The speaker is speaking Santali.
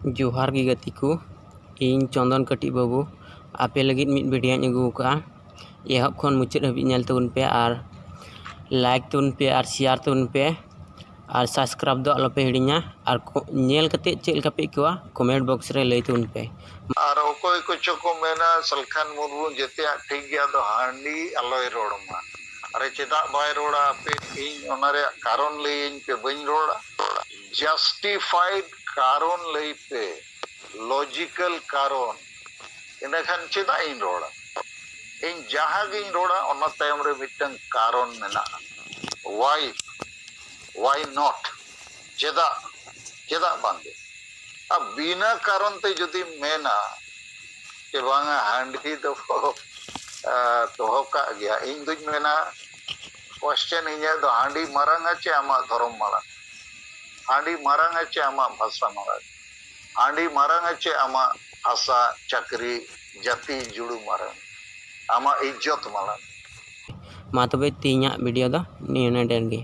जोहार गी गति को इन चंदन कटी बाबू आपे लगित मिट वीडियो अगू का एहब खन मुचाद हाबी नेल तबन पे और लाइक तबन पे और शेयर तबन पे और सब्सक्राइब दो आलोपे हिड़िया और नेल कते चेक लेका पे इकवा कमेंट बॉक्स रे लई तबन पे और ओकोय को चको मेना सलखान मुर्मू जेते ठीक गया दो हांडी अलोय रोड़मा अरे चेदा बाय रोड़ा पे इन ओनारे कारण लई पे बइन रोड़ा जस्टिफाइड कारण लई पे लॉजिकल कारण इनखान चेदा इन रोड़ा इन जहां गिन रोड़ा ओना तायम रे मिटन कारण मेना why not चेदा चेदा बांगे अब बिना कारण ते जदि मेना के बांगा हांडी दो तो का गया इन दुज मेना क्वेश्चन इन्या दो हांडी मारांगा चे आमा धर्म मारा हांडी मारांगा चे आमा भाषा मारा हांडी मारांगा चे आमा आशा चक्री जाति जुड़ू मारा आमा इज्जत मारा मा तबे तीना वीडियो दा नियने डेन गे।